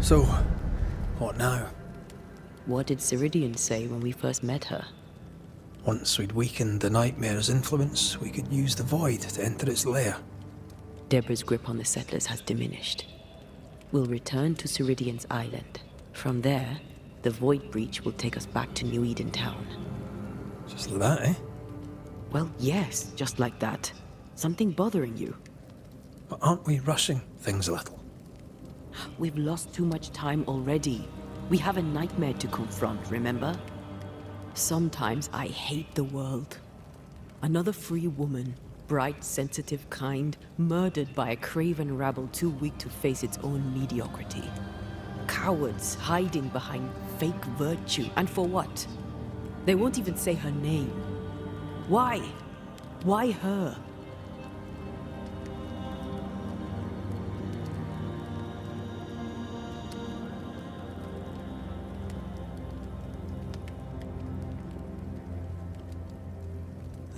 So, what now? What did Ceridian say when we first met her? Once we'd weakened the nightmare's influence, we could use the void to enter its lair. Deborah's grip on the settlers has diminished. We'll return to Ceridian's island. From there, the void breach will take us back to New Eden Town. Just like that, eh? Well, yes, just like that. Something bothering you. But aren't we rushing things a little? We've lost too much time already. We have a nightmare to confront, remember? Sometimes I hate the world. Another free woman, bright, sensitive, kind, murdered by a craven rabble too weak to face its own mediocrity. Cowards hiding behind fake virtue. And for what? They won't even say her name. Why? Why her?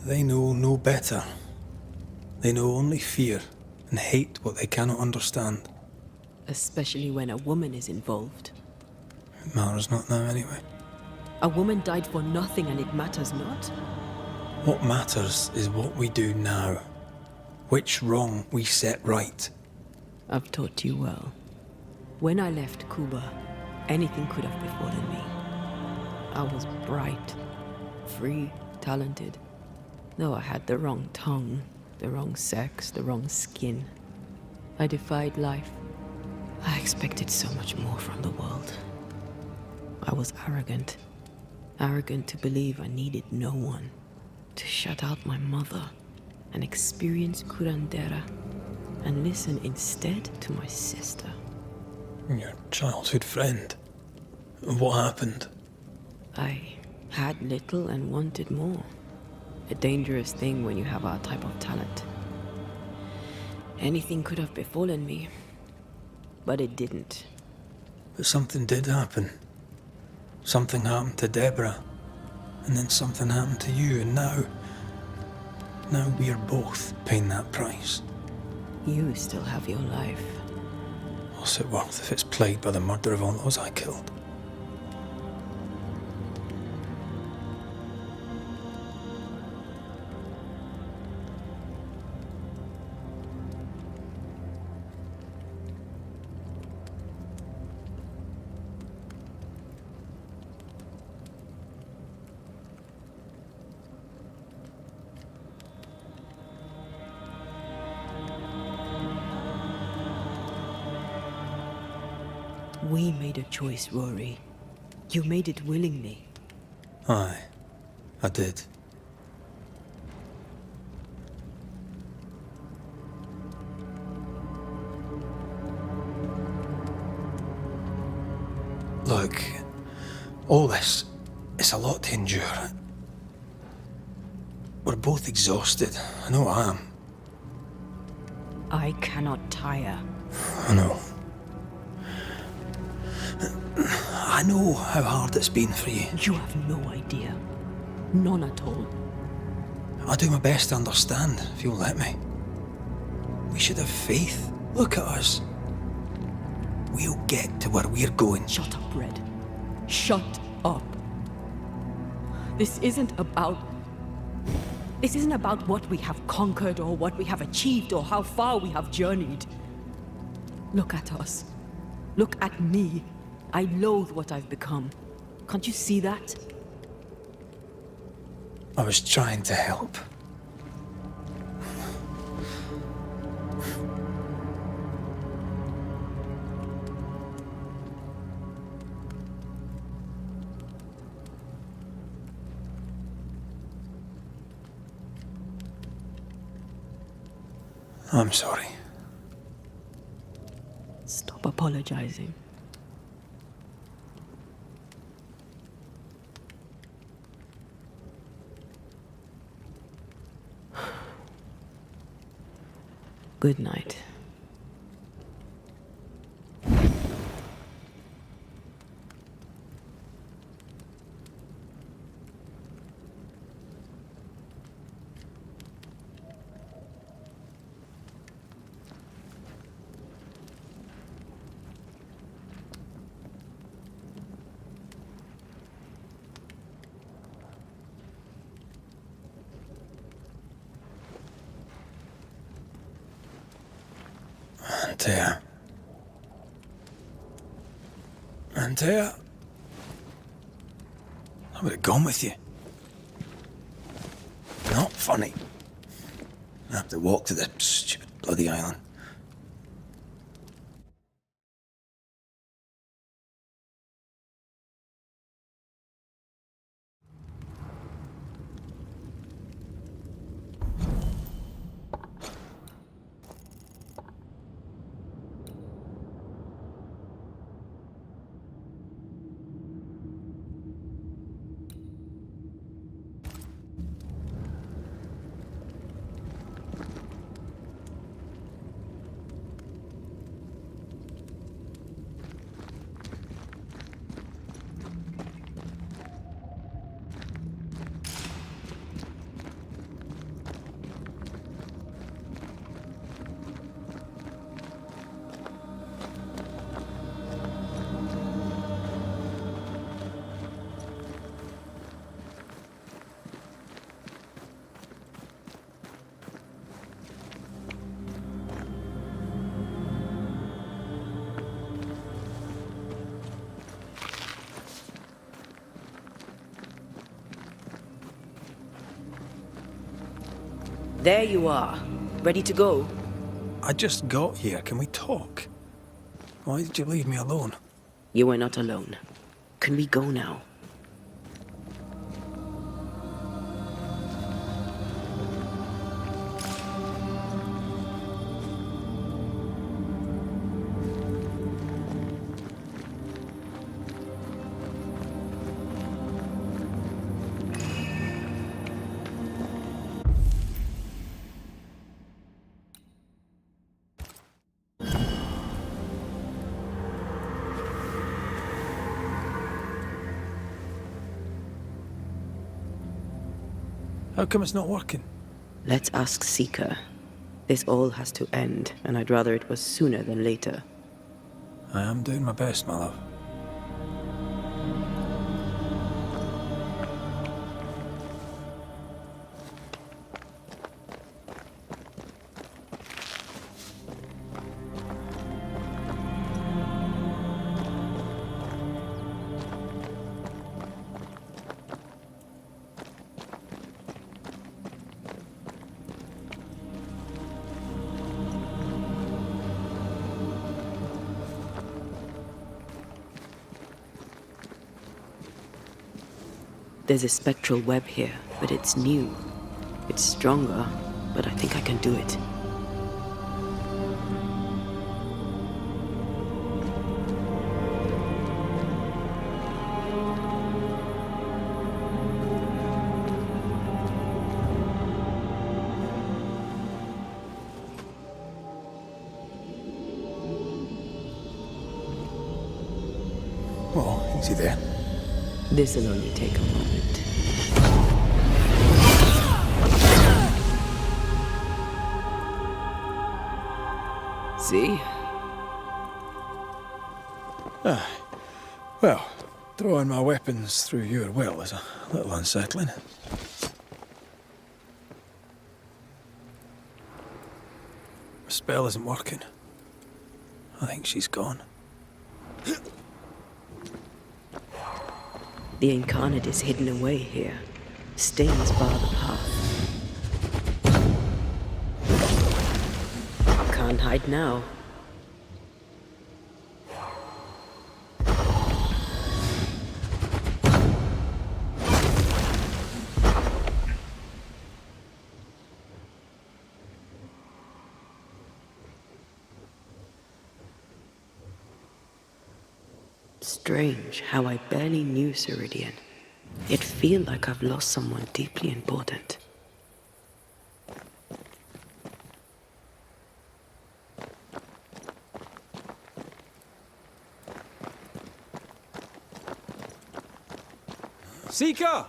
They know no better. They know only fear and hate what they cannot understand. Especially when a woman is involved. It matters not now anyway. A woman died for nothing and it matters not? What matters is what we do now. Which wrong we set right. I've taught you well. When I left Cuba, anything could have befallen me. I was bright, free, talented. Though I had the wrong tongue, the wrong sex, the wrong skin. I defied life. I expected so much more from the world. I was arrogant. Arrogant to believe I needed no one. To shut out my mother and experience curandera. And listen instead to my sister. Your childhood friend. What happened? I had little and wanted more. A dangerous thing when you have our type of talent. Anything could have befallen me, but it didn't. But something did happen. Something happened to Deborah, and then something happened to you, and now we are both paying that price. You still have your life. What's it worth if it's plagued by the murder of all those I killed? We made a choice, Rory. You made it willingly. Aye, I did. Look, all this, it's a lot to endure. We're both exhausted. I know I am. I cannot tire. I know. I know how hard it's been for you. You have no idea. None at all. I'll do my best to understand, if you'll let me. We should have faith. Look at us. We'll get to where we're going. Shut up, Red. Shut up. This isn't about what we have conquered or what we have achieved or how far we have journeyed. Look at us. Look at me. I loathe what I've become. Can't you see that? I was trying to help. I'm sorry. Stop apologizing. Good night. Antea. Antea? I would have gone with you. Not funny. I have to walk to the stupid bloody island. There you are. Ready to go? I just got here. Can we talk? Why did you leave me alone? You were not alone. Can we go now? How come it's not working? Let's ask Seeker. This all has to end, and I'd rather it was sooner than later. I am doing my best, my love. There's a spectral web here, but it's new. It's stronger, but I think I can do it. Oh, easy there. This'll only take a moment. See? Well, throwing my weapons through your will is a little unsettling. The spell isn't working. I think she's gone. The incarnate is hidden away here. Stains bar the path. Can't hide now. Strange how I barely knew Ceridian. It feels like I've lost someone deeply important. Seeker!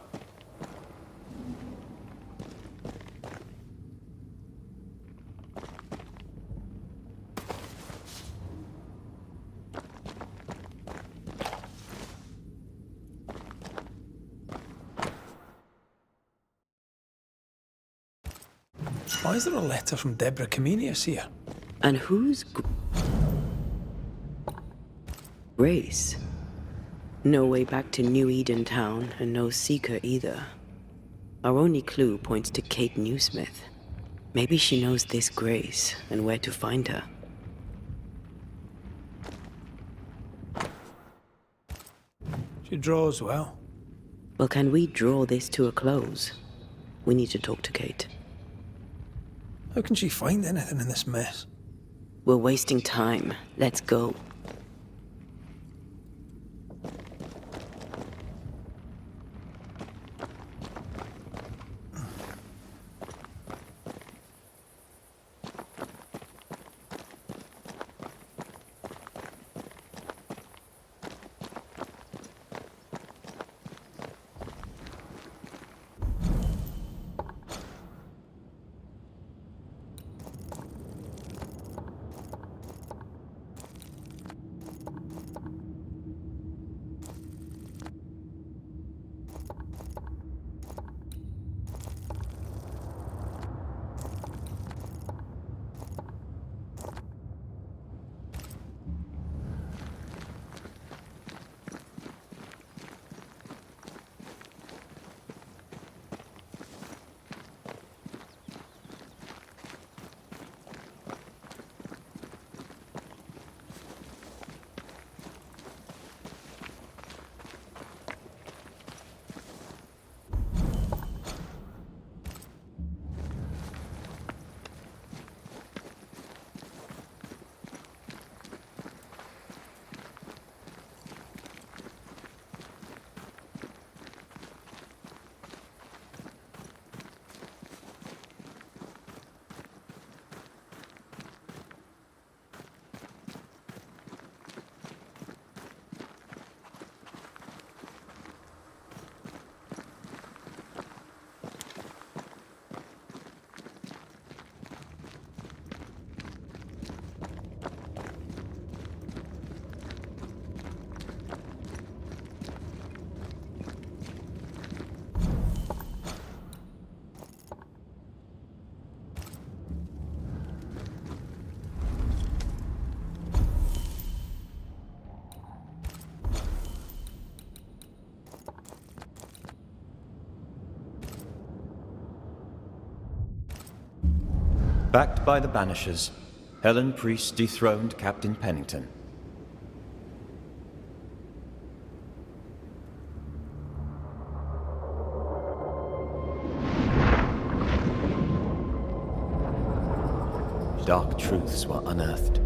Why is there a letter from Deborah Comenius here? And who's... Grace? No way back to New Eden Town, and no seeker either. Our only clue points to Kate Newsmith. Maybe she knows this Grace and where to find her. She draws well. Well, can we draw this to a close? We need to talk to Kate. How can she find anything in this mess? We're wasting time. Let's go. Backed by the Banishers, Helen Priest dethroned Captain Pennington. Dark truths were unearthed.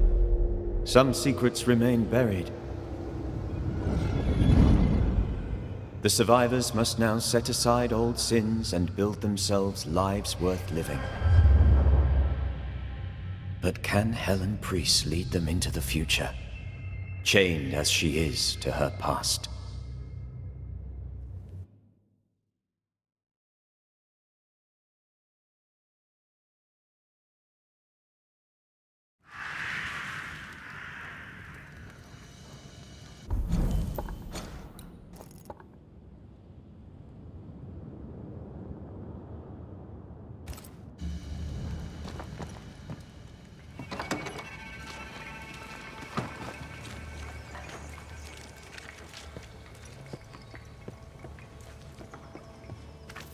Some secrets remain buried. The survivors must now set aside old sins and build themselves lives worth living. But can Helen Priest lead them into the future, chained as she is to her past?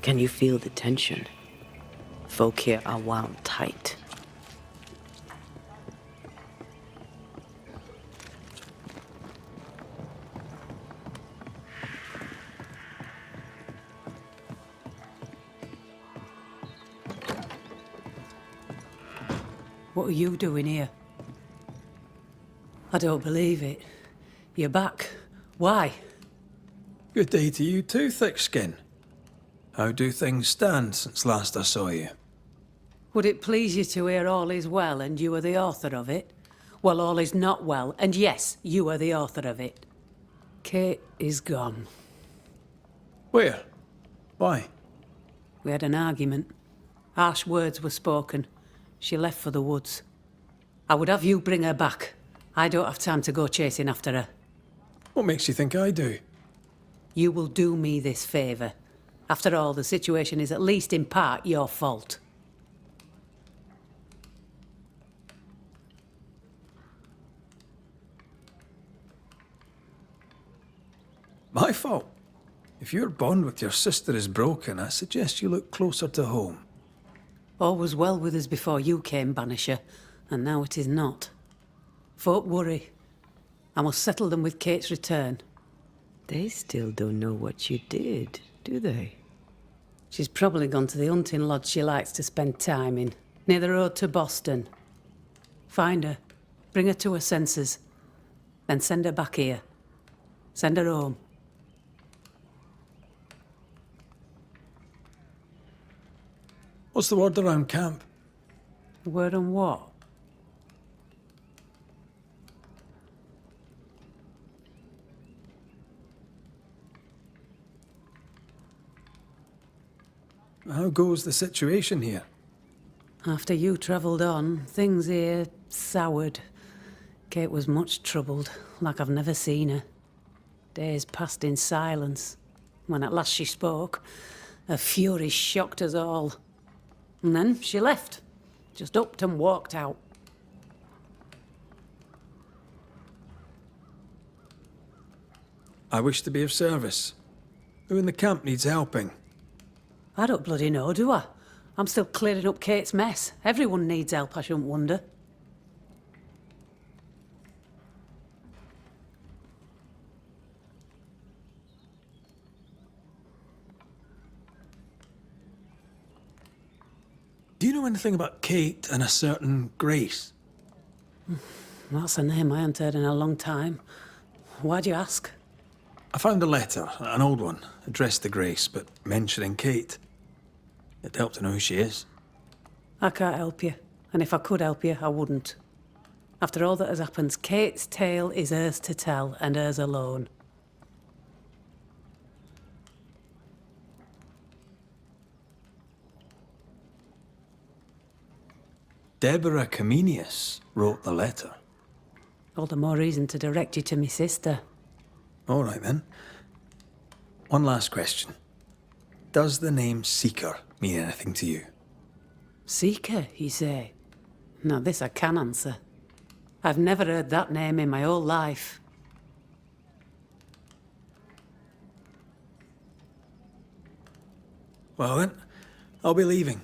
Can you feel the tension? Folk here are wound tight. What are you doing here? I don't believe it. You're back. Why? Good day to you too, thick-skin. How do things stand since last I saw you? Would it please you to hear all is well and you are the author of it? Well, all is not well, and yes, you are the author of it. Kate is gone. Where? Why? We had an argument. Harsh words were spoken. She left for the woods. I would have you bring her back. I don't have time to go chasing after her. What makes you think I do? You will do me this favour. After all, the situation is at least in part your fault. My fault. If your bond with your sister is broken, I suggest you look closer to home. All was well with us before you came, Banisher, and now it is not. Folk worry. I must settle them with Kate's return. They still don't know what you did, do they? She's probably gone to the hunting lodge she likes to spend time in, near the road to Boston. Find her, bring her to her senses, then send her back here. Send her home. What's the word around camp? The word on what? How goes the situation here? After you travelled on, things here soured. Kate was much troubled, like I've never seen her. Days passed in silence. When at last she spoke, her fury shocked us all. And then she left. Just upped and walked out. I wish to be of service. Who in the camp needs helping? I don't bloody know, do I? I'm still clearing up Kate's mess. Everyone needs help, I shouldn't wonder. Do you know anything about Kate and a certain Grace? That's a name I haven't heard in a long time. Why'd you ask? I found a letter, an old one, addressed to Grace, but mentioning Kate. It'd help to know who she is. I can't help you, and if I could help you, I wouldn't. After all that has happened, Kate's tale is hers to tell, and hers alone. Deborah Comenius wrote the letter. All the more reason to direct you to me sister. All right, then. One last question. Does the name Seeker mean anything to you? Seeker, you say? Now this I can answer. I've never heard that name in my whole life. Well then, I'll be leaving.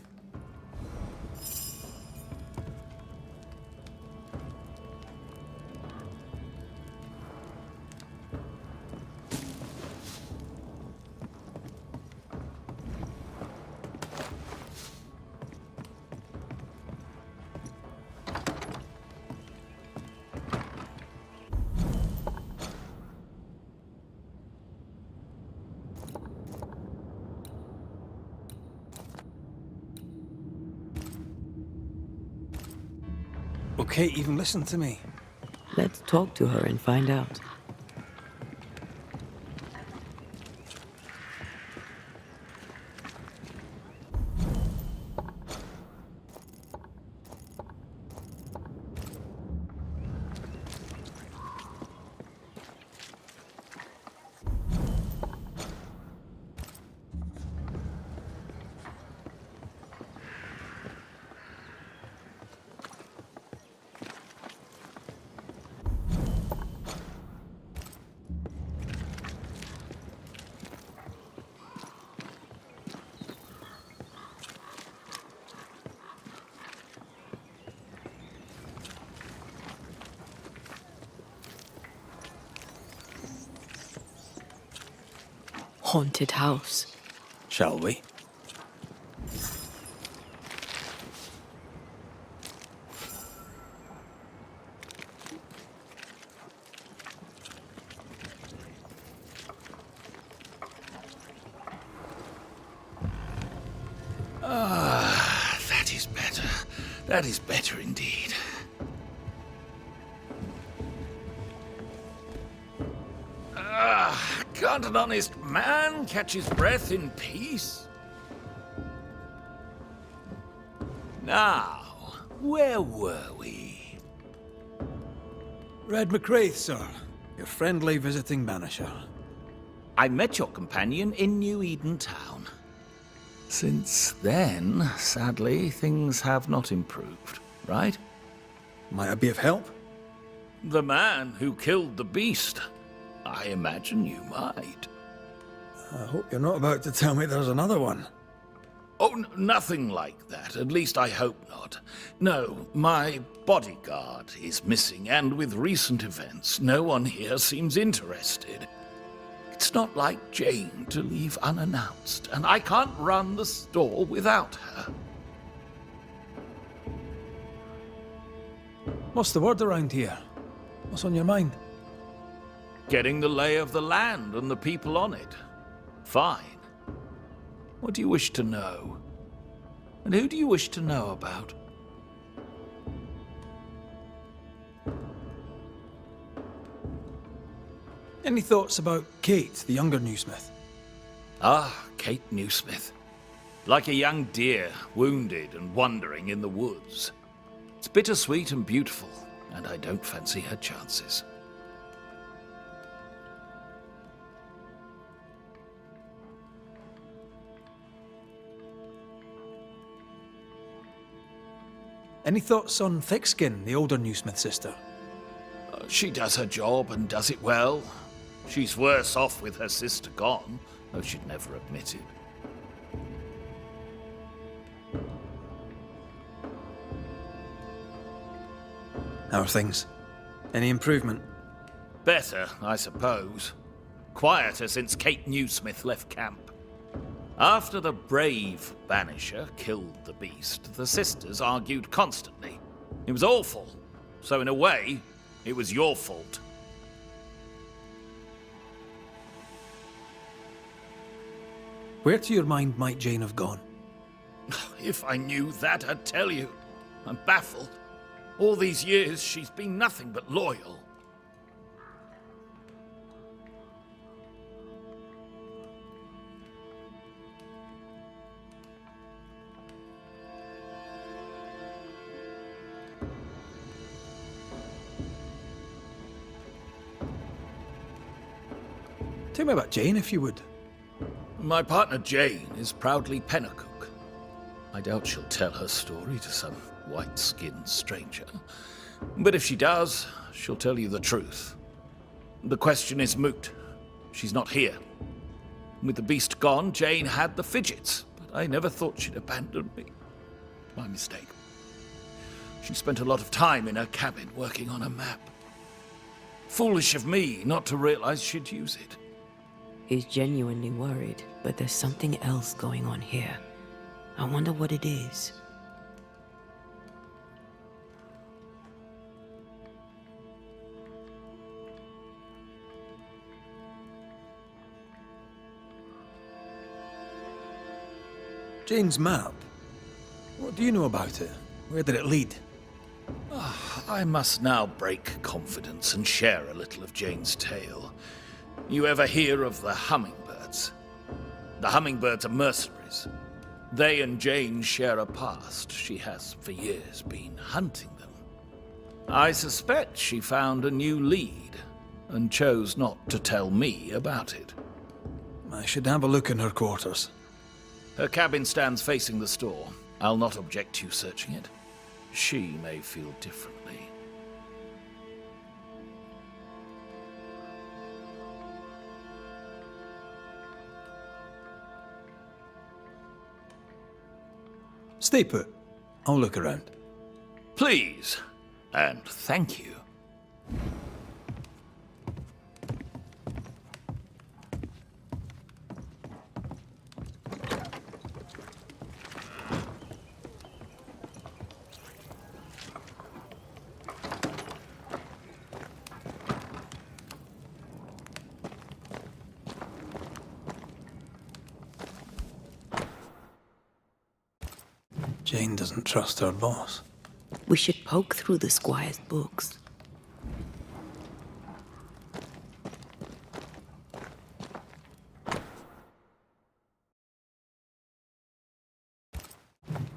Will Kate even listen to me? Let's talk to her and find out. Haunted house. Shall we? That is better. That is better indeed. Can't an honest man catch his breath in peace? Now, where were we? Red McCraith, sir. Your friendly visiting banisher. I met your companion in New Eden Town. Since then, sadly, things have not improved, right? Might I be of help? The man who killed the beast. I imagine you might. I hope you're not about to tell me there's another one. Oh, nothing like that. At least I hope not. No, my bodyguard is missing, and with recent events, no one here seems interested. It's not like Jane to leave unannounced, and I can't run the store without her. What's the word around here? What's on your mind? Getting the lay of the land and the people on it. Fine. What do you wish to know? And who do you wish to know about? Any thoughts about Kate, the younger newsmith? Ah, Kate Newsmith. Like a young deer, wounded and wandering in the woods. It's bittersweet and beautiful, and I don't fancy her chances. Any thoughts on Thickskin, the older newsmith sister? She does her job and does it well. She's worse off with her sister gone, though she'd never admit it. How are things? Any improvement? Better, I suppose. Quieter since Kate Newsmith left camp. After the brave Banisher killed the beast, the sisters argued constantly. It was awful. So in a way, it was your fault. Where to your mind might Jane have gone? If I knew that, I'd tell you. I'm baffled. All these years, she's been nothing but loyal. Tell me about Jane, if you would. My partner Jane is proudly Pennacook. I doubt she'll tell her story to some white-skinned stranger. But if she does, she'll tell you the truth. The question is moot. She's not here. With the beast gone, Jane had the fidgets, but I never thought she'd abandon me. My mistake. She spent a lot of time in her cabin working on a map. Foolish of me not to realize she'd use it. He's genuinely worried, but there's something else going on here. I wonder what it is. Jane's map. What do you know about it? Where did it lead? I must now break confidence and share a little of Jane's tale. You ever hear of the hummingbirds? The hummingbirds are mercenaries. They and Jane share a past. She has for years been hunting them. I suspect she found a new lead and chose not to tell me about it. I should have a look in her quarters. Her cabin stands facing the store. I'll not object to you searching it. She may feel differently. Stay put. I'll look around. Please, and thank you. Jane doesn't trust her boss. We should poke through the squire's books.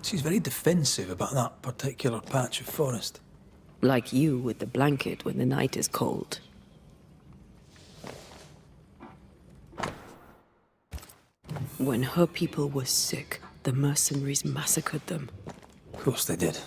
She's very defensive about that particular patch of forest. Like you with the blanket when the night is cold. When her people were sick, the mercenaries massacred them. Of course they did.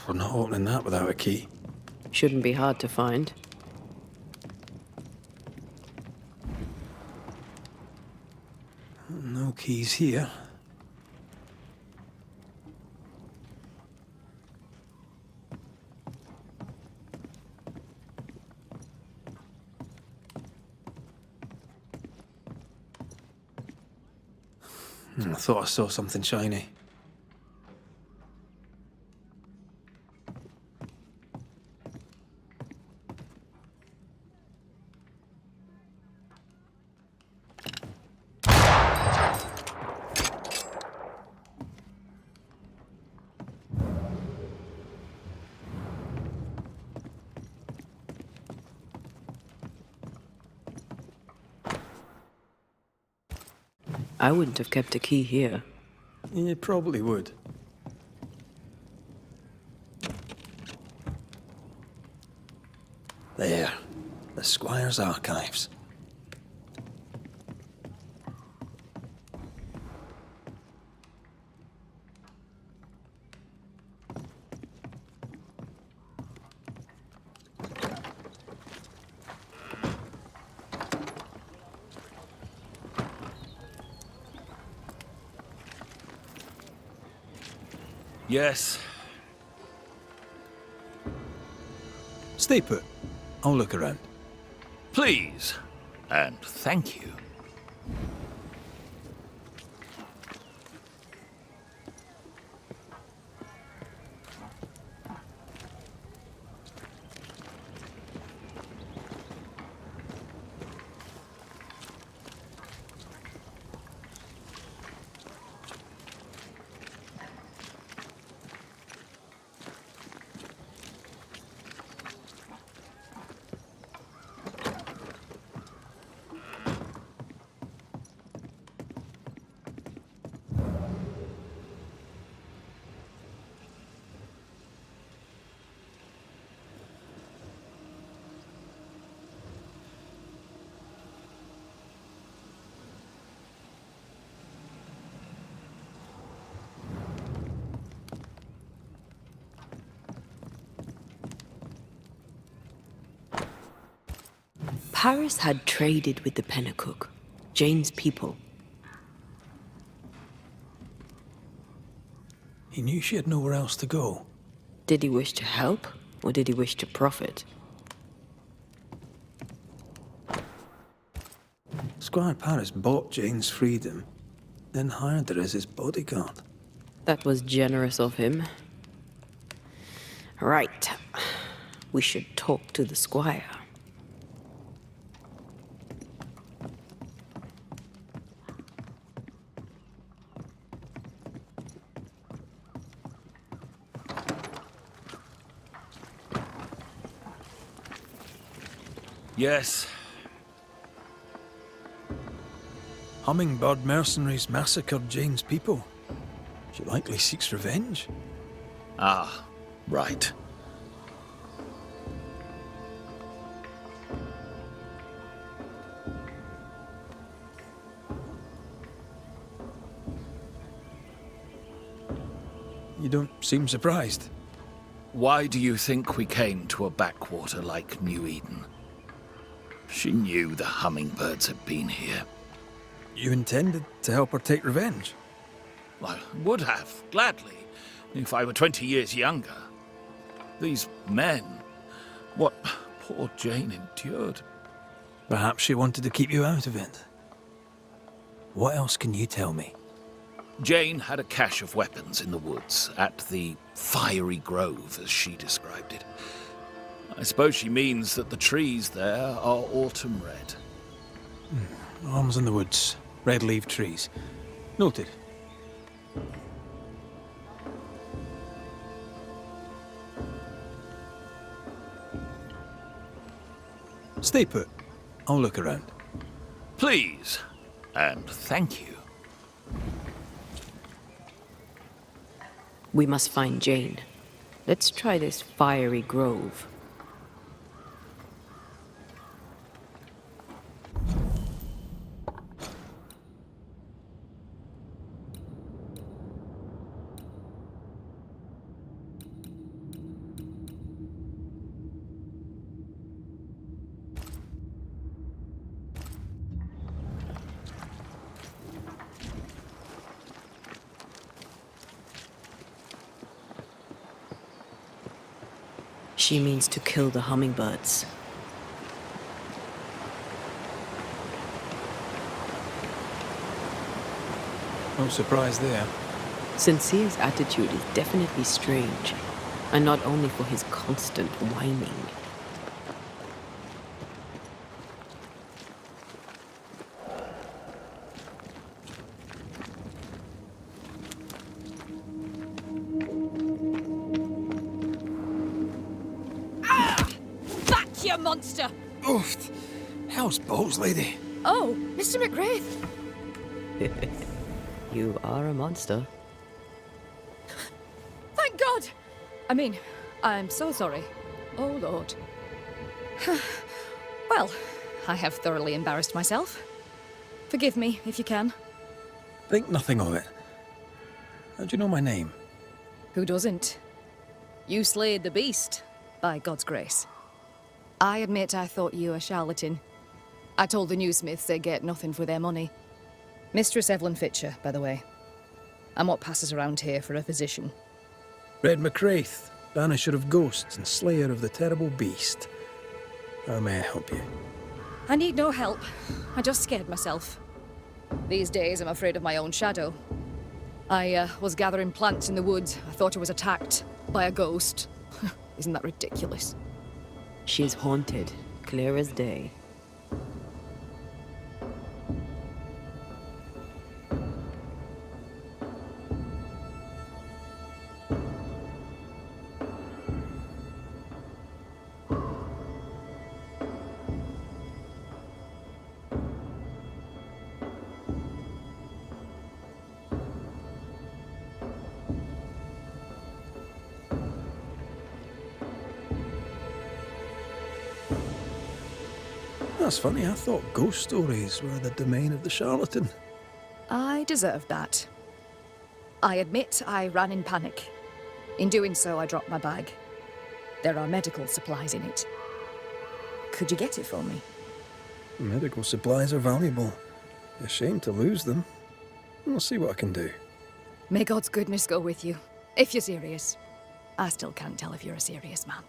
We're not opening that without a key. Shouldn't be hard to find. No keys here. I thought I saw something shiny. I wouldn't have kept a key here. You probably would. There. The Squire's archives. Yes. Stay put. I'll look around. Please. And thank you. Paris had traded with the Pennacook, Jane's people. He knew she had nowhere else to go. Did he wish to help, or did he wish to profit? Squire Paris bought Jane's freedom, then hired her as his bodyguard. That was generous of him. Right. We should talk to the squire. Yes. Hummingbird mercenaries massacred Jane's people. She likely seeks revenge. Ah, right. You don't seem surprised. Why do you think we came to a backwater like New Eden? She knew the hummingbirds had been here. You intended to help her take revenge? I would have, gladly, if I were 20 years younger. These men, what poor Jane endured. Perhaps she wanted to keep you out of it. What else can you tell me? Jane had a cache of weapons in the woods, at the fiery grove, as she described it. I suppose she means that the trees there are autumn red. Arms in the woods, red-leaved trees. Noted. Stay put. I'll look around. Please, and thank you. We must find Jane. Let's try this fiery grove. She means to kill the hummingbirds. No surprise there. Sincere's attitude is definitely strange, and not only for his constant whining. Back, you monster! Oof! How's balls, lady? Oh, Mr. McGrath. You are a monster. Thank God! I mean, I'm so sorry. Oh, Lord. Well, I have thoroughly embarrassed myself. Forgive me, if you can. Think nothing of it. How do you know my name? Who doesn't? You slayed the beast, by God's grace. I admit I thought you a charlatan. I told the newsmiths they get nothing for their money. Mistress Evelyn Fitcher, by the way. I'm what passes around here for a physician. Red McCraith, banisher of ghosts and slayer of the terrible beast. How may I help you? I need no help. I just scared myself. These days, I'm afraid of my own shadow. I was gathering plants in the woods. I thought I was attacked by a ghost. Isn't that ridiculous? She's haunted, clear as day. That's funny, I thought ghost stories were the domain of the charlatan. I deserve that. I admit I ran in panic. In doing so, I dropped my bag. There are medical supplies in it. Could you get it for me? Medical supplies are valuable. A shame to lose them. I'll see what I can do. May God's goodness go with you, if you're serious. I still can't tell if you're a serious man.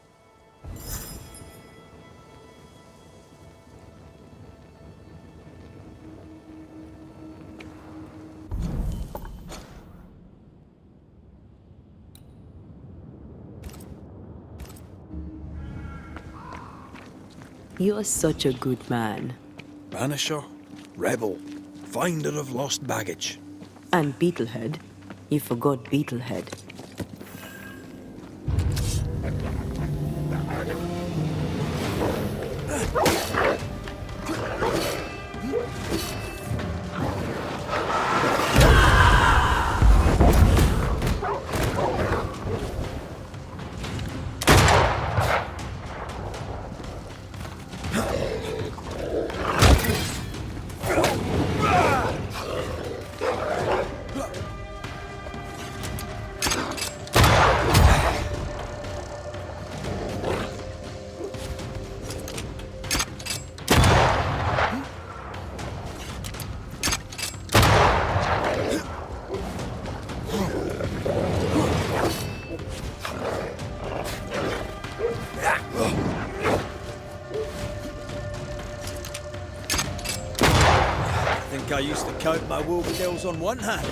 You are such a good man. Banisher, rebel, finder of lost baggage. And Beetlehead. You forgot Beetlehead. I used to count my wool kills on one hand.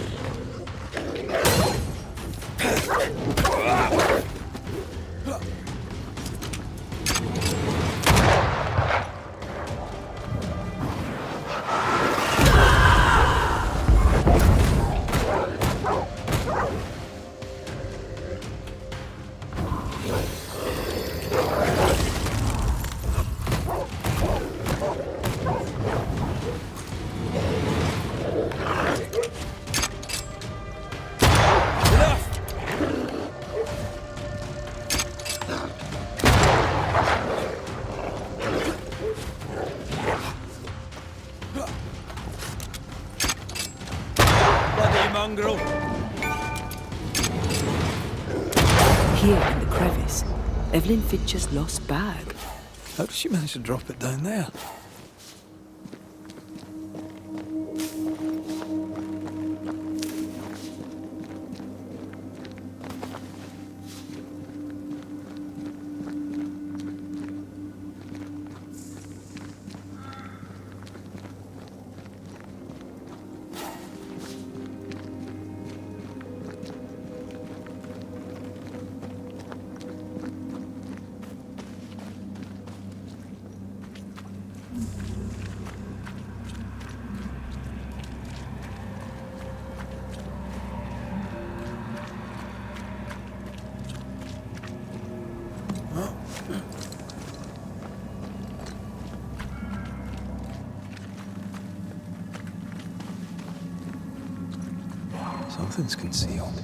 Mongrel. Here in the crevice, Evelyn Fitcher's lost bag. How did she manage to drop it down there? Something's concealed.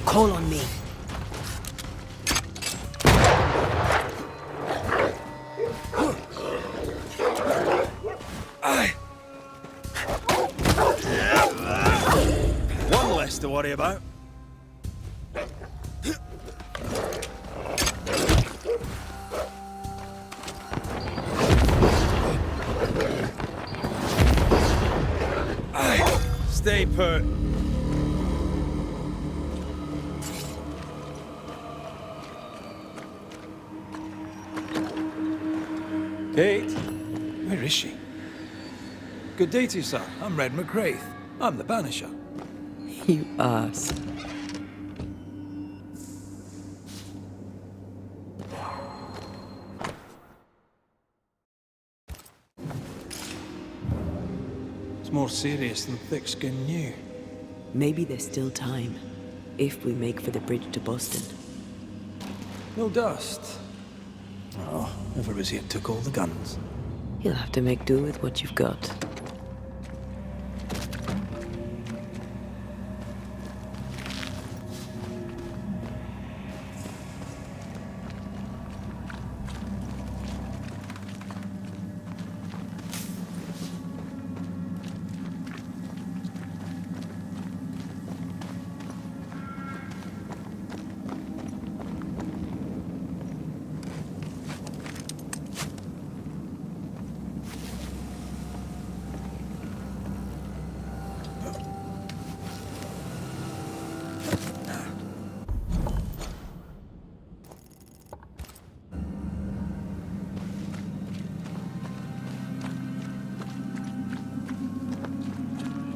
Call on me. One less to worry about. Stay put. Kate, where is she? Good day to you, sir. I'm Red McGrath. I'm the Banisher. You ass. It's more serious than thick-skinned knew. Maybe there's still time, if we make for the bridge to Boston. No dust. Oh, whoever was here took all the guns. You'll have to make do with what you've got.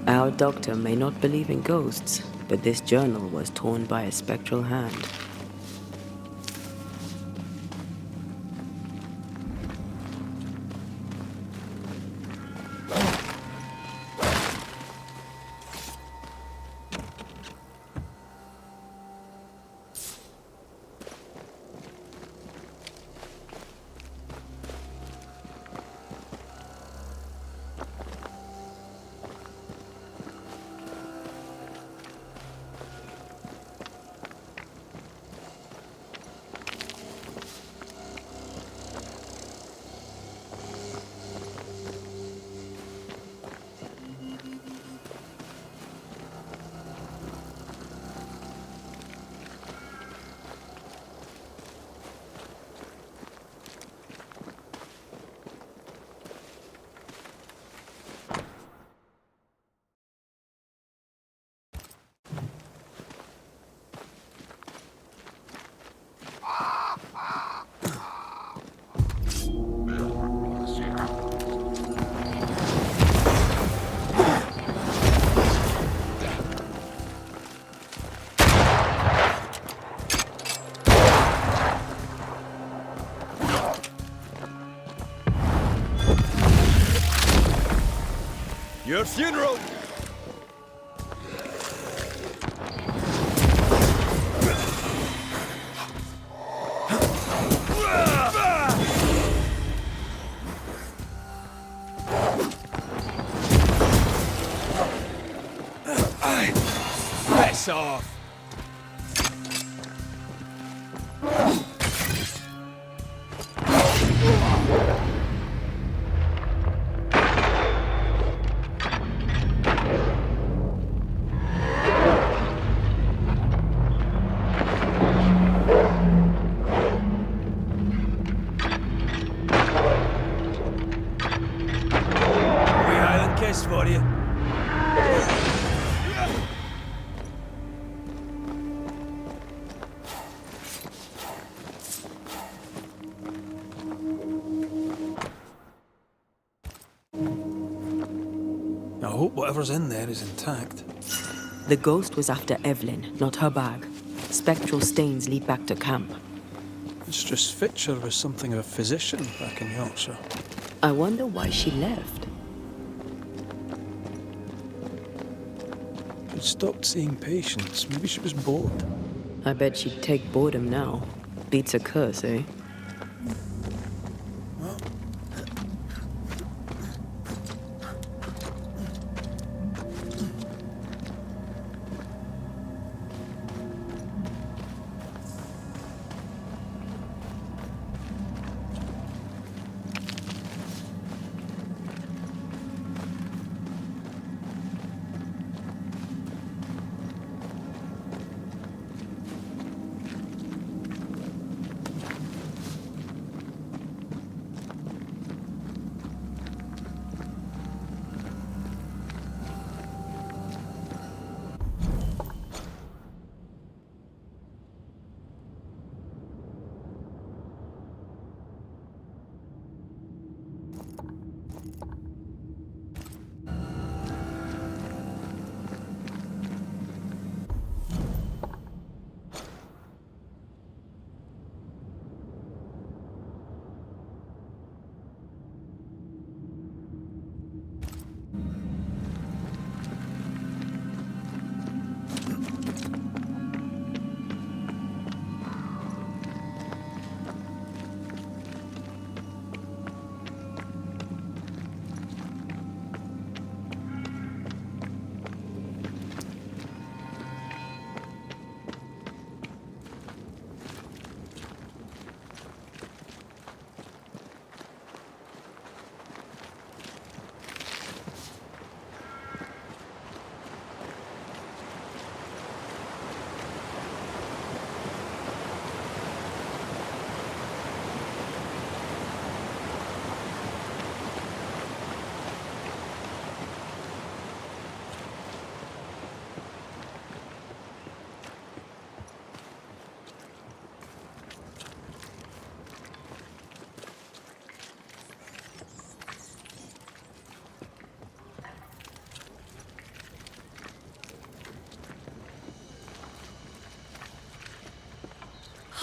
Our doctor may not believe in ghosts, but this journal was torn by a spectral hand. Your funeral! Piss off! For you. I hope whatever's in there is intact. The ghost was after Evelyn, not her bag. Spectral stains lead back to camp. Mistress Fitcher was something of a physician back in Yorkshire. I wonder why she left. She'd stopped seeing patients. Maybe she was bored. I bet she'd take boredom now. Beats a curse, eh?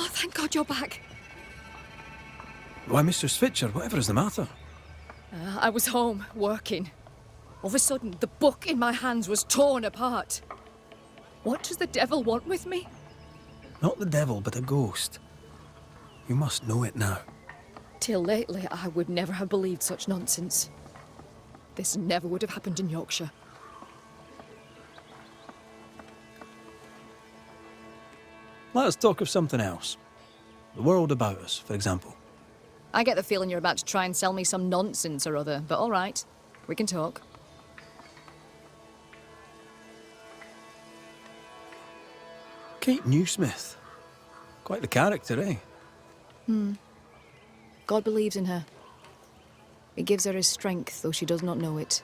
Oh, thank God you're back. Why, Mistress Fitcher, whatever is the matter? I was home, working. All of a sudden, the book in my hands was torn apart. What does the devil want with me? Not the devil, but a ghost. You must know it now. Till lately, I would never have believed such nonsense. This never would have happened in Yorkshire. Let us talk of something else. The world about us, for example. I get the feeling you're about to try and sell me some nonsense or other, but all right, we can talk. Kate Newsmith. Quite the character, eh? God believes in her. He gives her his strength, though she does not know it.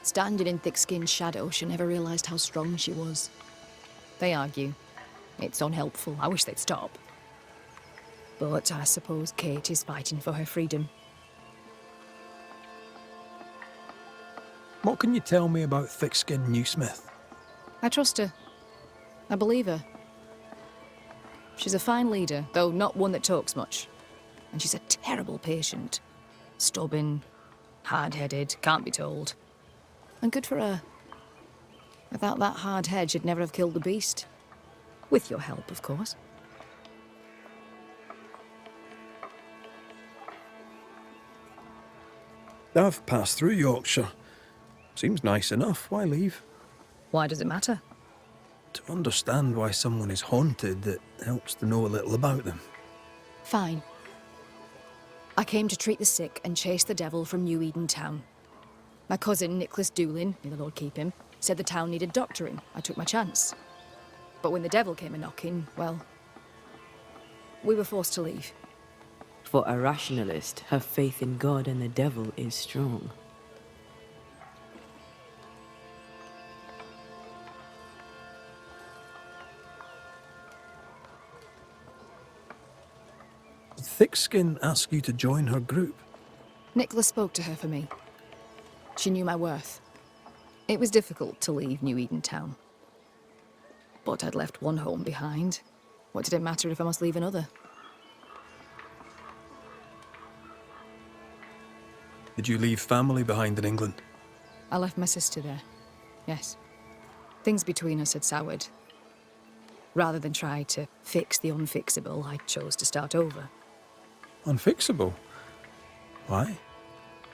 Standing in thick-skinned shadow, she never realised how strong she was. They argue. It's unhelpful. I wish they'd stop. But I suppose Kate is fighting for her freedom. What can you tell me about thick-skinned Newsmith? I trust her. I believe her. She's a fine leader, though not one that talks much. And she's a terrible patient. Stubborn, hard-headed, can't be told. And good for her. Without that hard head, she'd never have killed the beast. With your help, of course. I've passed through Yorkshire. Seems nice enough. Why leave? Why does it matter? To understand why someone is haunted, it helps to know a little about them. Fine. I came to treat the sick and chase the devil from New Eden town. My cousin, Nicholas Doolin, may the Lord keep him, said the town needed doctoring. I took my chance. But when the devil came a-knocking, well, we were forced to leave. For a rationalist, her faith in God and the devil is strong. Did Thickskin ask you to join her group? Nicholas spoke to her for me. She knew my worth. It was difficult to leave New Eden town. But I'd left one home behind. What did it matter if I must leave another? Did you leave family behind in England? I left my sister there. Yes. Things between us had soured. Rather than try to fix the unfixable, I chose to start over. Unfixable? Why?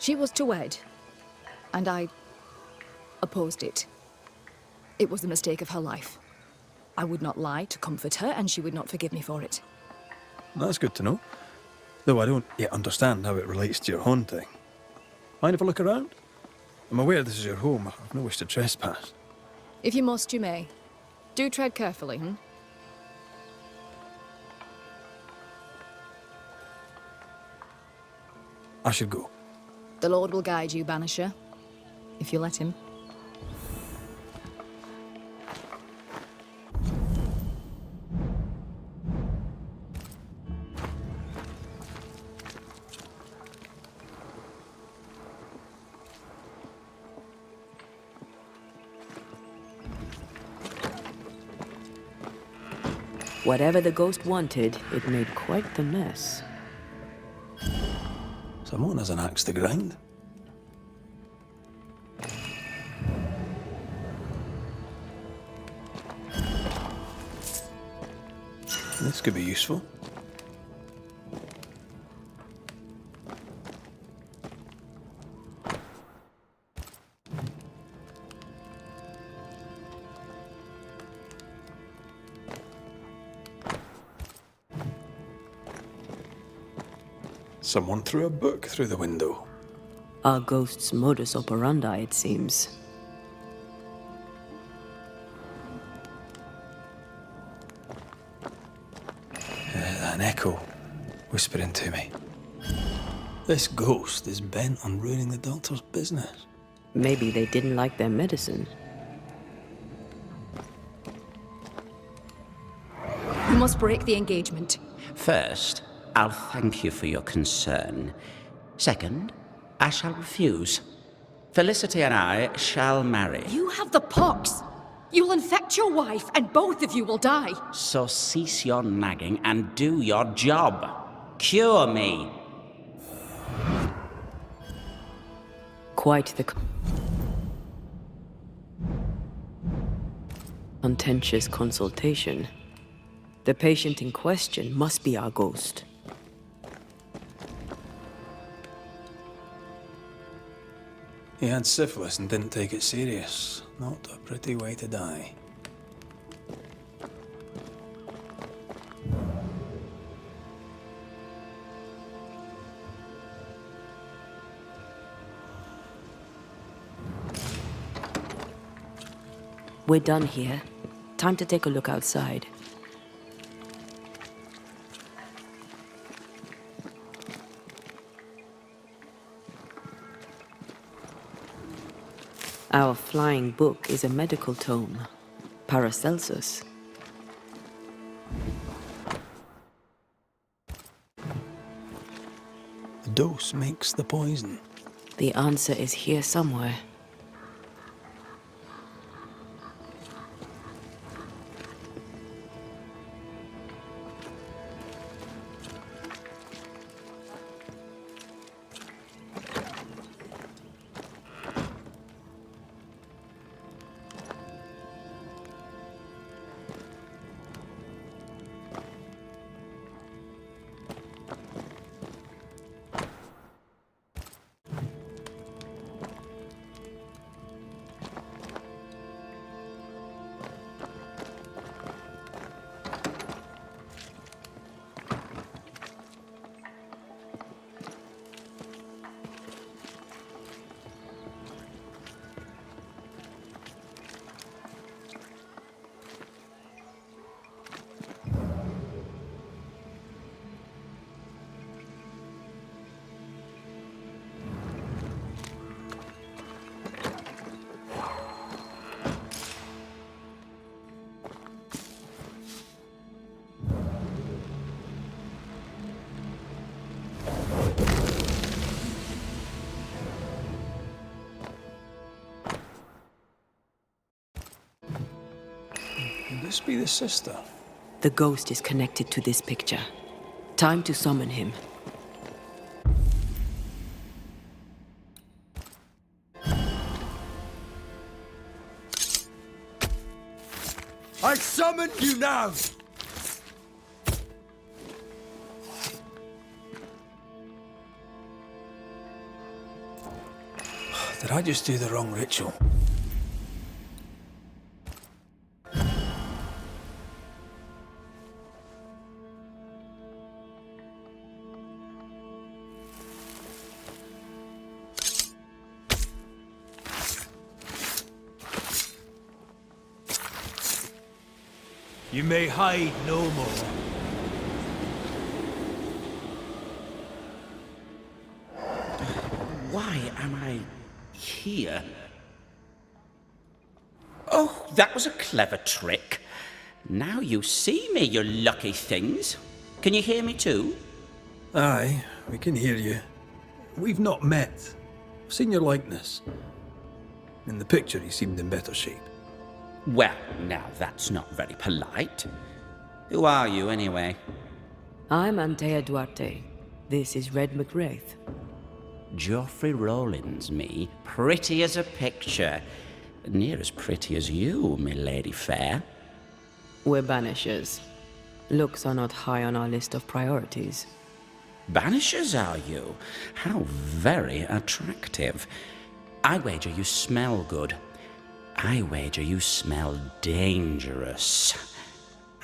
She was to wed, and I opposed it. It was the mistake of her life. I would not lie to comfort her, and she would not forgive me for it. That's good to know. Though I don't yet understand how it relates to your haunting. Mind if I look around? I'm aware this is your home. I've no wish to trespass. If you must, you may. Do tread carefully, I should go. The Lord will guide you, Banisher, if you let him. Whatever the ghost wanted, it made quite the mess. Someone has an axe to grind. This could be useful. Someone threw a book through the window. Our ghost's modus operandi, it seems. An echo whispering to me. This ghost is bent on ruining the doctor's business. Maybe they didn't like their medicine. You must break the engagement. First, I'll thank you for your concern. Second, I shall refuse. Felicity and I shall marry. You have the pox. You'll infect your wife, and both of you will die. So cease your nagging and do your job. Cure me. Quite the contentious consultation. The patient in question must be our ghost. He had syphilis and didn't take it serious. Not a pretty way to die. We're done here. Time to take a look outside. Our flying book is a medical tome, Paracelsus. The dose makes the poison. The answer is here somewhere. this be the sister? The ghost is connected to this picture. Time to summon him. I summon you now! Did I just do the wrong ritual? You may hide no more. Why am I here? Oh, that was a clever trick. Now you see me, you lucky things. Can you hear me too? Aye, we can hear you. We've not met. I've seen your likeness. In the picture, he seemed in better shape. Well, now that's not very polite. Who are you, anyway? I'm Antea Duarte. This is Red McWraith. Geoffrey Rollins, me. Pretty as a picture. Near as pretty as you, my lady fair. We're Banishers. Looks are not high on our list of priorities. Banishers, are you? How very attractive. I wager you smell good. I wager you smell dangerous.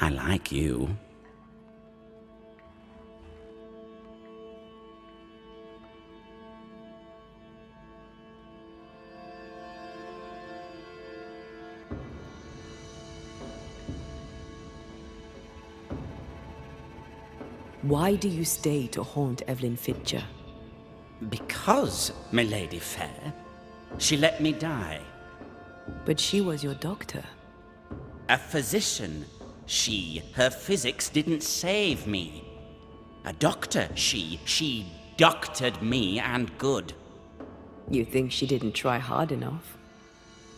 I like you. Why do you stay to haunt Evelyn Fitcher? Because, my lady fair, she let me die. But she was your doctor. A physician, she. Her physics didn't save me. A doctor, she doctored me and good. You think she didn't try hard enough?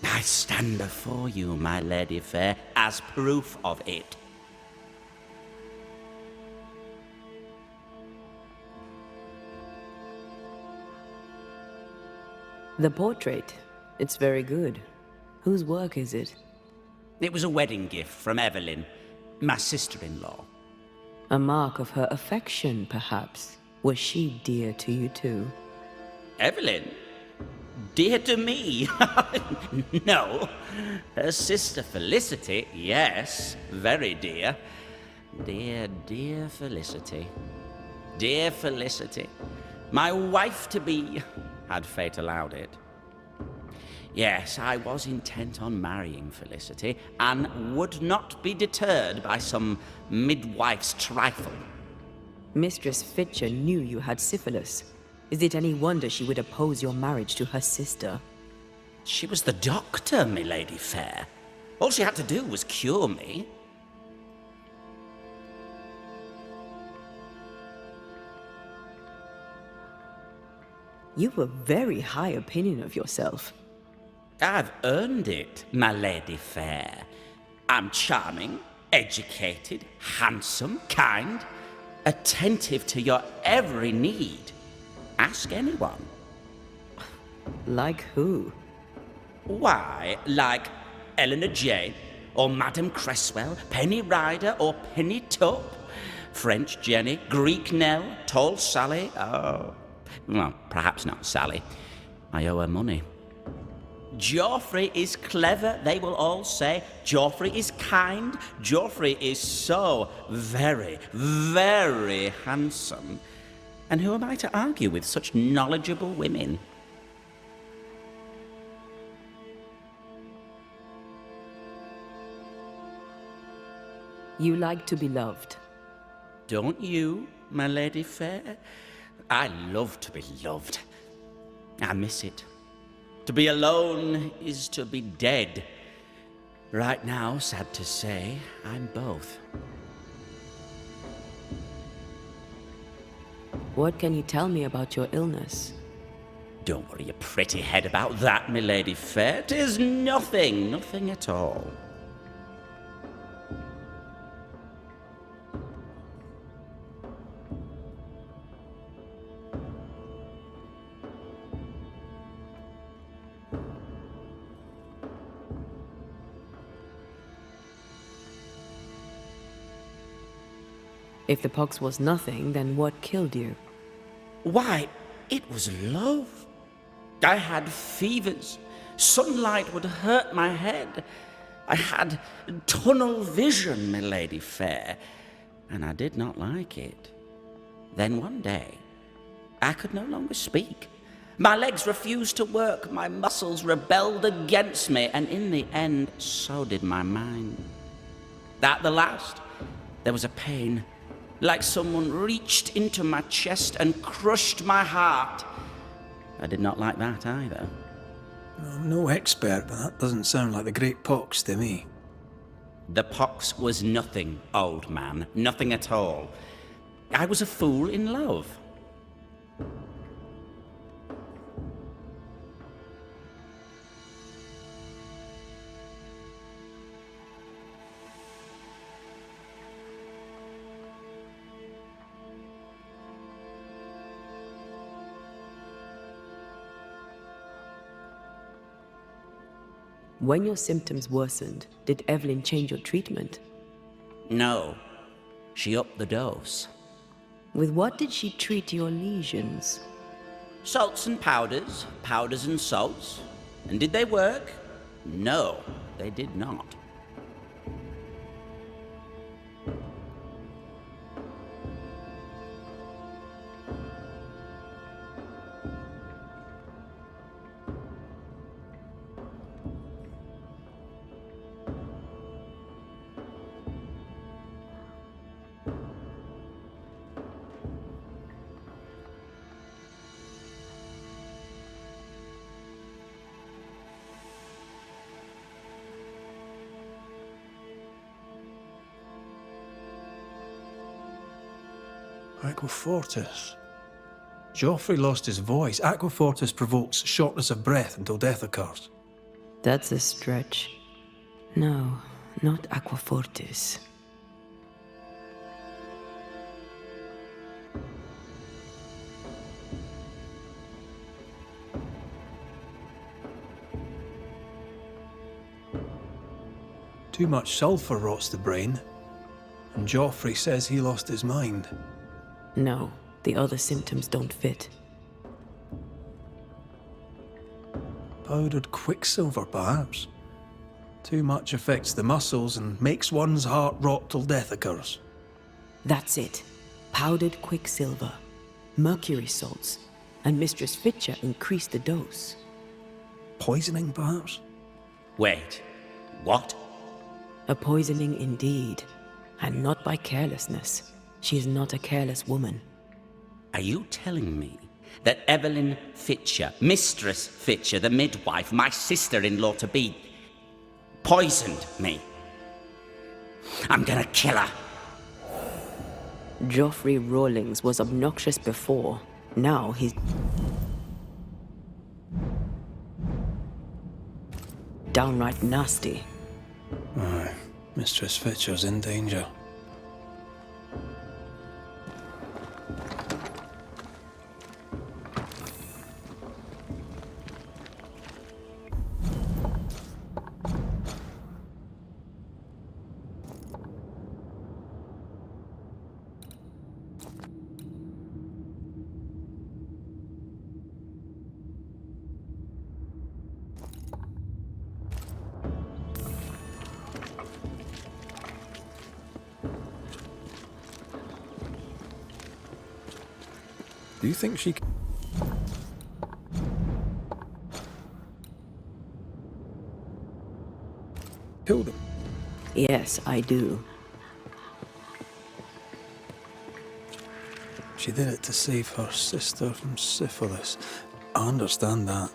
I stand before you, my lady fair, as proof of it. The portrait, it's very good. Whose work is it? It was a wedding gift from Evelyn, my sister-in-law. A mark of her affection, perhaps. Was she dear to you too? Evelyn? Dear to me? No. Her sister Felicity, yes, very dear. Dear, dear Felicity. Dear Felicity. My wife-to-be, had fate allowed it. Yes, I was intent on marrying Felicity, and would not be deterred by some midwife's trifle. Mistress Fitcher knew you had syphilis. Is it any wonder she would oppose your marriage to her sister? She was the doctor, my lady fair. All she had to do was cure me. You've a very high opinion of yourself. I've earned it, my lady fair. I'm charming, educated, handsome, kind, attentive to your every need. Ask anyone. Like who? Why, like Eleanor Jane, or Madame Cresswell, Penny Ryder, or Penny Tup, French Jenny, Greek Nell, Tall Sally, oh, well, perhaps not Sally. I owe her money. Geoffrey is clever, they will all say. Geoffrey is kind. Geoffrey is so very, very handsome. And who am I to argue with such knowledgeable women? You like to be loved. Don't you, my lady fair? I love to be loved. I miss it. To be alone is to be dead. Right now, sad to say, I'm both. What can you tell me about your illness? Don't worry your pretty head about that, my lady fair. 'Tis nothing, nothing at all. If the pox was nothing, then what killed you? Why, it was love. I had fevers. Sunlight would hurt my head. I had tunnel vision, my lady fair, and I did not like it. Then one day, I could no longer speak. My legs refused to work, my muscles rebelled against me, and in the end, so did my mind. At the last, there was a pain, like someone reached into my chest and crushed my heart. I did not like that either. I'm no expert, but that doesn't sound like the Great Pox to me. The pox was nothing, old man, nothing at all. I was a fool in love. When your symptoms worsened, did Evelyn change your treatment? No, she upped the dose. With what did she treat your lesions? Salts and powders, powders and salts. And did they work? No, they did not. Aquafortis. Joffrey lost his voice. Aquafortis provokes shortness of breath until death occurs. That's a stretch. No, not Aquafortis. Too much sulfur rots the brain, and Joffrey says he lost his mind. No, the other symptoms don't fit. Powdered quicksilver, perhaps. Too much affects the muscles and makes one's heart rot till death occurs. That's it. Powdered quicksilver, mercury salts, and Mistress Fitcher increased the dose. Poisoning, perhaps? Wait, what? A poisoning indeed, and not by carelessness. She is not a careless woman. Are you telling me that Evelyn Fitcher, Mistress Fitcher, the midwife, my sister-in-law to be, poisoned me? I'm gonna kill her. Joffrey Rawlings was obnoxious before. Now he's downright nasty. Aye, Mistress Fitcher's in danger. Do you think she killed him? Yes, I do. She did it to save her sister from syphilis. I understand that.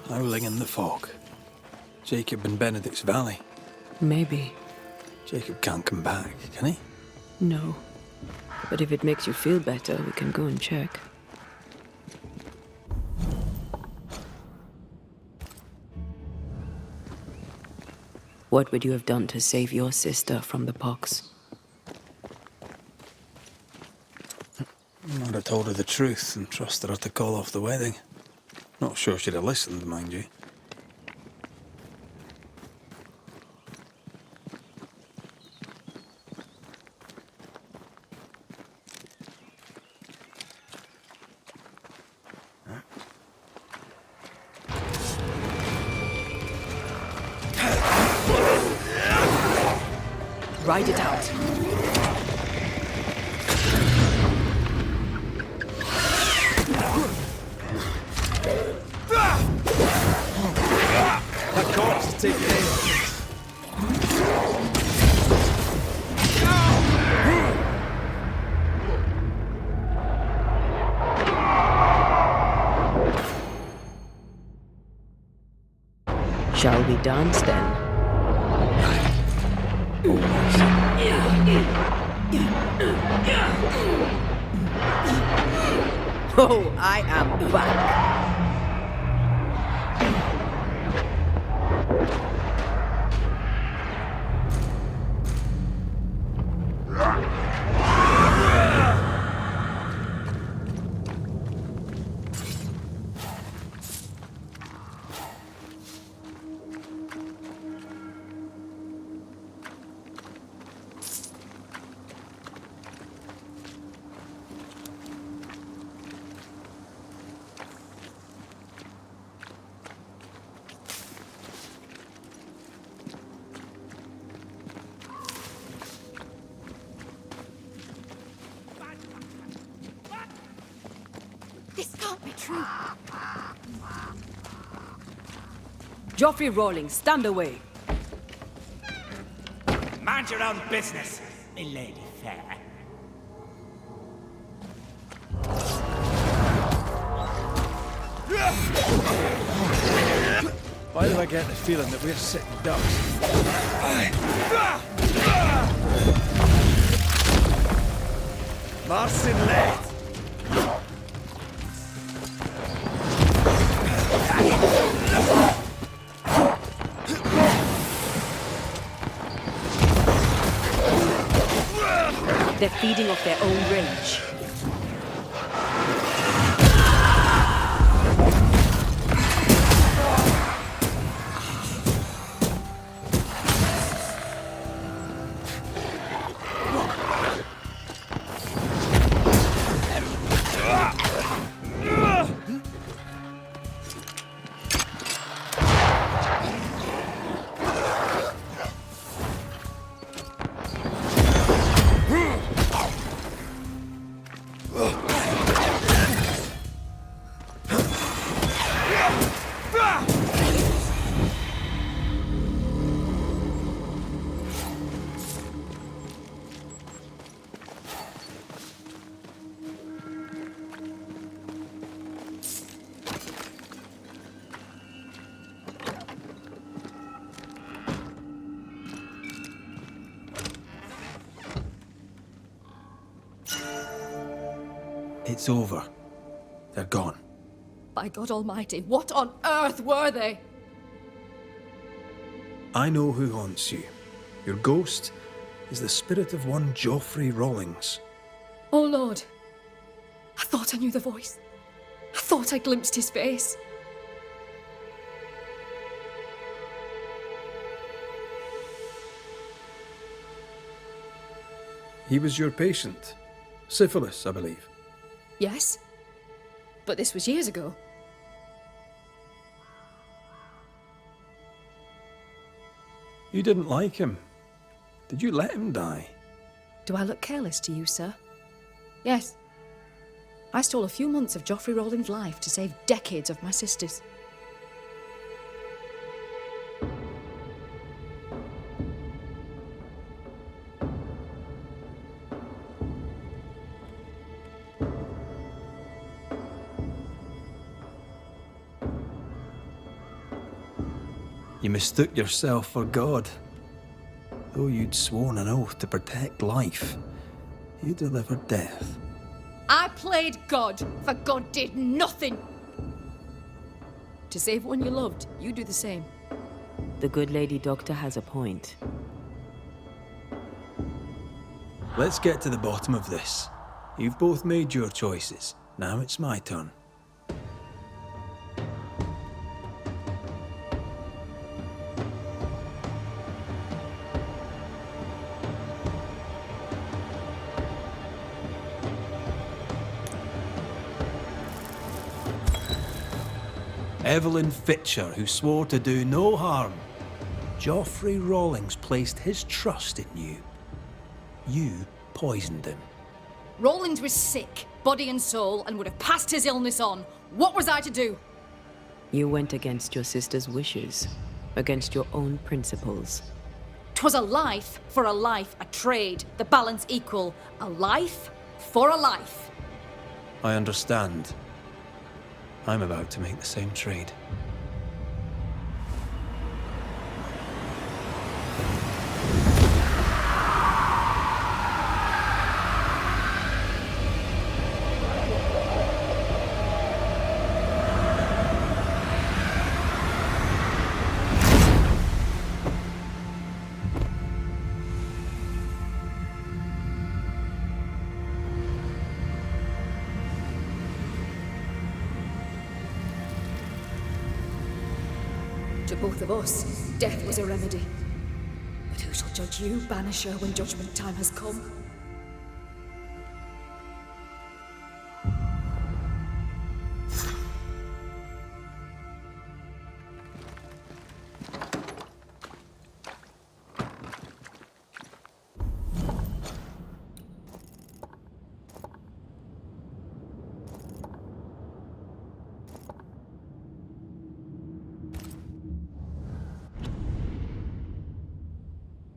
Howling in the fog. Jacob in Benedict's Valley. Maybe. Jacob can't come back, can he? No. But if it makes you feel better, we can go and check. What would you have done to save your sister from the pox? have told her the truth and trusted her to call off the wedding. Not sure she'd have listened, mind you. Ride it out. That corpse is taking aim. Shall we dance then? Oh, I am back. This can't be true. Joffrey Rawlings, stand away. Mind your own business, me lady fair. Why do I get the feeling that we're sitting ducks? Marcin led. They're feeding off their own rage. It's over. They're gone. By God Almighty, what on earth were they? I know who haunts you. Your ghost is the spirit of one Joffrey Rawlings. Oh Lord, I thought I knew the voice. I thought I glimpsed his face. He was your patient. Syphilis, I believe. Yes, but this was years ago. You didn't like him. Did you let him die? Do I look careless to you, sir? Yes. I stole a few months of Joffrey Rawlings' life to save decades of my sister's. You mistook yourself for God. Though you'd sworn an oath to protect life, you delivered death. I played God, for God did nothing. To save one you loved, you do the same. The good lady doctor has a point. Let's get to the bottom of this. You've both made your choices. Now it's my turn. Evelyn Fitcher, who swore to do no harm. Geoffrey Rawlings placed his trust in you. You poisoned him. Rawlings was sick, body and soul, and would have passed his illness on. What was I to do? You went against your sister's wishes, against your own principles. 'Twas a life for a life, a trade, the balance equal. A life for a life. I understand. I'm about to make the same trade. To both of us, death was a remedy. But who shall judge you, Banisher, when judgment time has come?